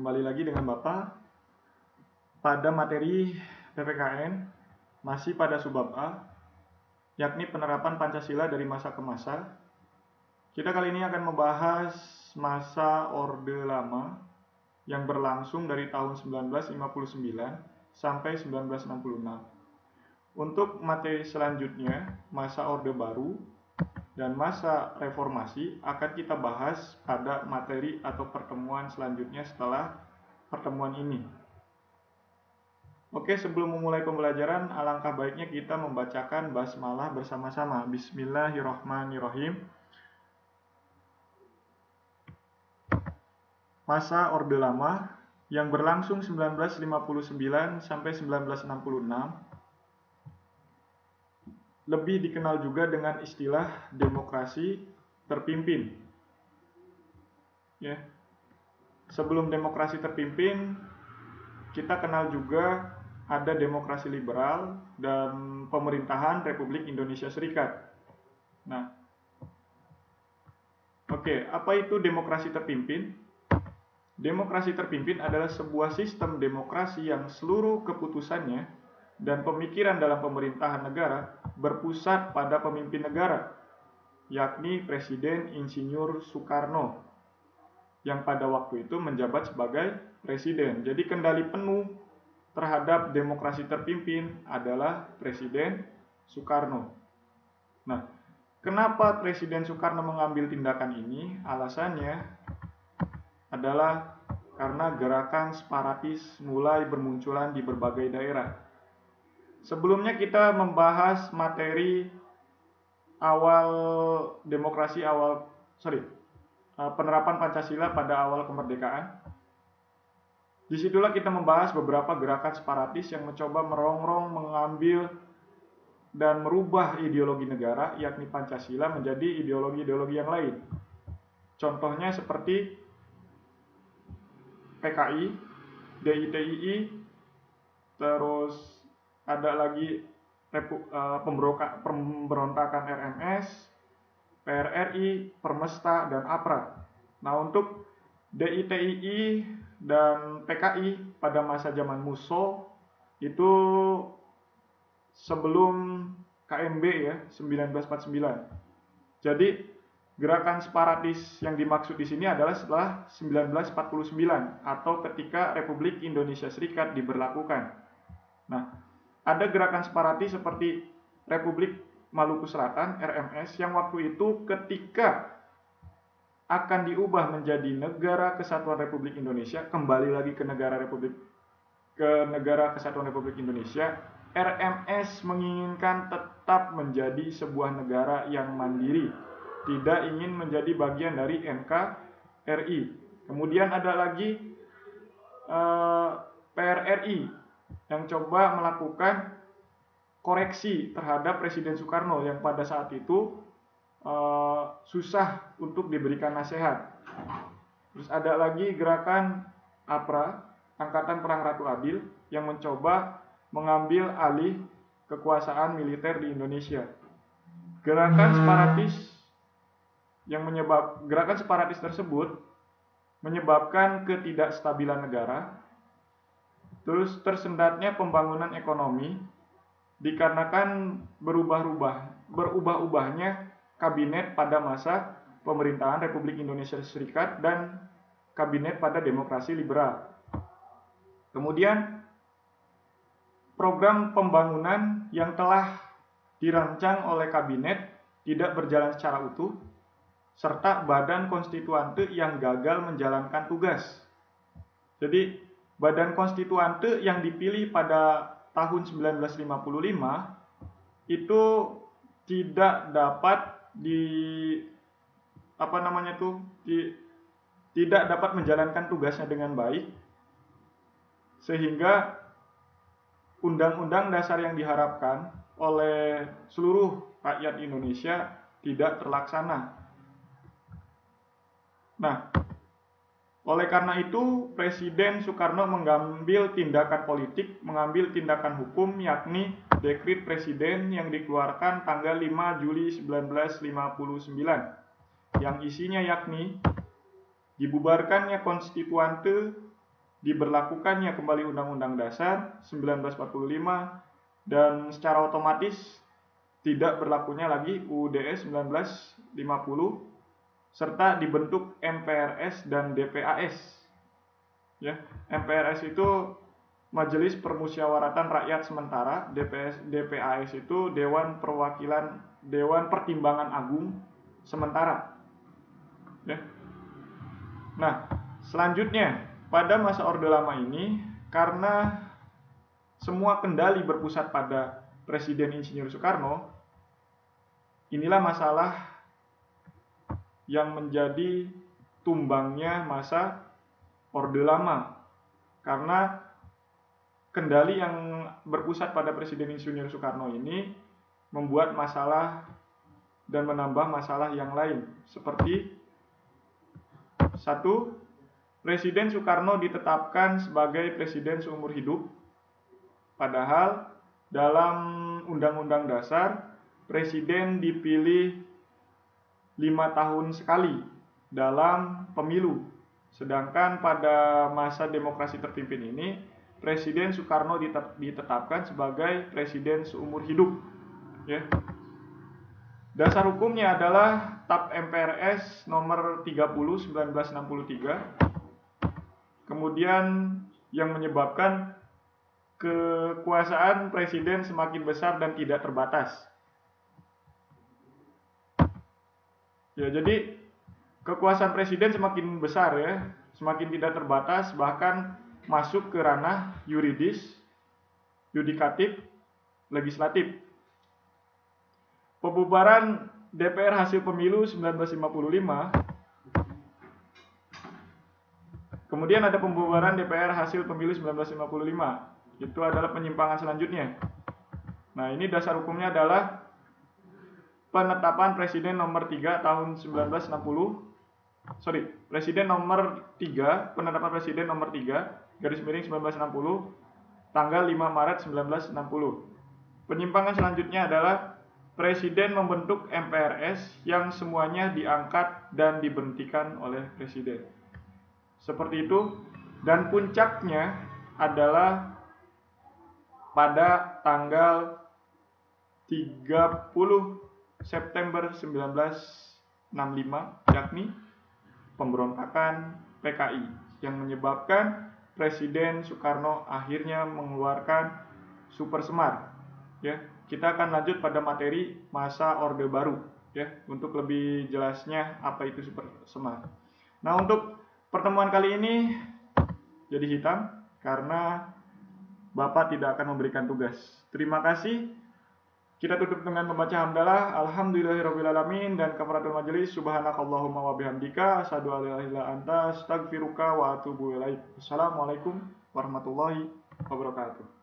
Kembali lagi dengan Bapak pada materi PPKN, masih pada subbab A, yakni penerapan Pancasila dari masa ke masa. Kita kali ini akan membahas masa Orde Lama yang berlangsung dari tahun 1959 sampai 1966. Untuk materi selanjutnya, masa Orde Baru dan masa reformasi akan kita bahas pada materi atau pertemuan selanjutnya setelah pertemuan ini. Oke, sebelum memulai pembelajaran, alangkah baiknya kita membacakan basmalah bersama-sama. Bismillahirrahmanirrahim. Masa Orde Lama yang berlangsung 1959 sampai 1966 lebih dikenal juga dengan istilah demokrasi terpimpin. Ya. Sebelum demokrasi terpimpin, kita kenal juga ada demokrasi liberal dan pemerintahan Republik Indonesia Serikat. Nah, oke, apa itu demokrasi terpimpin? Demokrasi terpimpin adalah sebuah sistem demokrasi yang seluruh keputusannya dan pemikiran dalam pemerintahan negara berpusat pada pemimpin negara, yakni Presiden Insinyur Soekarno, yang pada waktu itu menjabat sebagai presiden. Jadi kendali penuh terhadap demokrasi terpimpin adalah Presiden Soekarno. Nah, kenapa Presiden Soekarno mengambil tindakan ini? Alasannya adalah karena gerakan separatis mulai bermunculan di berbagai daerah. Sebelumnya kita membahas materi penerapan Pancasila pada awal kemerdekaan. Disitulah kita membahas beberapa gerakan separatis yang mencoba merongrong, mengambil, dan merubah ideologi negara, yakni Pancasila, menjadi ideologi-ideologi yang lain. Contohnya seperti PKI, DITII, terus ada lagi pemberontakan RMS, PRRI, Permesta, dan APRA. Nah, untuk DITII dan PKI pada masa zaman Musso itu sebelum KMB ya, 1949. Jadi gerakan separatis yang dimaksud di sini adalah setelah 1949 atau ketika Republik Indonesia Serikat diberlakukan. Nah, ada gerakan separatis seperti Republik Maluku Selatan, RMS, yang waktu itu ketika akan diubah menjadi Negara Kesatuan Republik Indonesia, kembali lagi ke Negara Kesatuan Republik Indonesia, RMS menginginkan tetap menjadi sebuah negara yang mandiri, tidak ingin menjadi bagian dari NKRI. Kemudian ada lagi PRRI yang coba melakukan koreksi terhadap Presiden Soekarno yang pada saat itu susah untuk diberikan nasihat. Terus ada lagi gerakan APRA, Angkatan Perang Ratu Adil, yang mencoba mengambil alih kekuasaan militer di Indonesia. Gerakan separatis tersebut menyebabkan ketidakstabilan negara, terus tersendatnya pembangunan ekonomi dikarenakan berubah-ubahnya kabinet pada masa pemerintahan Republik Indonesia Serikat dan kabinet pada demokrasi liberal. Kemudian program pembangunan yang telah dirancang oleh kabinet tidak berjalan secara utuh, serta badan konstituante yang gagal menjalankan tugas. Jadi badan konstituante yang dipilih pada tahun 1955 itu tidak dapat tidak dapat menjalankan tugasnya dengan baik, sehingga undang-undang dasar yang diharapkan oleh seluruh rakyat Indonesia tidak terlaksana. Nah, oleh karena itu Presiden Soekarno mengambil tindakan politik, mengambil tindakan hukum, yakni Dekrit Presiden yang dikeluarkan tanggal 5 Juli 1959, yang isinya yakni dibubarkannya konstituante diberlakukannya kembali Undang-Undang Dasar 1945 dan secara otomatis tidak berlakunya lagi UUD 1950 serta dibentuk MPRS dan DPAS. Ya, MPRS itu Majelis Permusyawaratan Rakyat Sementara, DPAS itu Dewan Pertimbangan Agung Sementara. Ya. Nah, selanjutnya pada masa Orde Lama ini, karena semua kendali berpusat pada Presiden Insinyur Soekarno, inilah masalah yang menjadi tumbangnya masa Orde Lama. Karena kendali yang berpusat pada Presiden Insinyur Soekarno ini membuat masalah dan menambah masalah yang lain. Seperti 1. Presiden Soekarno ditetapkan sebagai presiden seumur hidup. Padahal dalam Undang-Undang Dasar, presiden dipilih 5 tahun sekali dalam pemilu. Sedangkan pada masa demokrasi terpimpin ini, Presiden Soekarno ditetapkan sebagai presiden seumur hidup. Ya. Dasar hukumnya adalah TAP MPRS nomor 30 1963. Kemudian yang menyebabkan kekuasaan presiden semakin besar dan tidak terbatas. Ya, jadi kekuasaan presiden semakin besar ya, semakin tidak terbatas, bahkan masuk ke ranah yuridis, yudikatif, legislatif. Pembubaran DPR hasil pemilu 1955. Kemudian ada pembubaran DPR hasil pemilu 1955. Itu adalah penyimpangan selanjutnya. Nah, ini dasar hukumnya adalah penetapan Presiden nomor 3 tahun 1960. Presiden nomor 3, penetapan Presiden nomor 3 garis miring 1960 tanggal 5 Maret 1960. Penyimpangan selanjutnya adalah Presiden membentuk MPRS yang semuanya diangkat dan diberhentikan oleh Presiden. Seperti itu, dan puncaknya adalah pada tanggal 30 September 1965, yakni pemberontakan PKI yang menyebabkan Presiden Soekarno akhirnya mengeluarkan Super Semar. Ya, kita akan lanjut pada materi masa Orde Baru ya, untuk lebih jelasnya apa itu Super Semar. Nah, untuk pertemuan kali ini jadi hitam karena Bapak tidak akan memberikan tugas. Terima kasih. Kita tutup dengan membaca hamdalah, alhamdulillahirrabbilalamin, dan kafaratul majelis, subhanakallahumma wa bihamdika, asyhadu an la ilaha illa anta, astaghfiruka wa atubu ilaik. Assalamualaikum warahmatullahi wabarakatuh.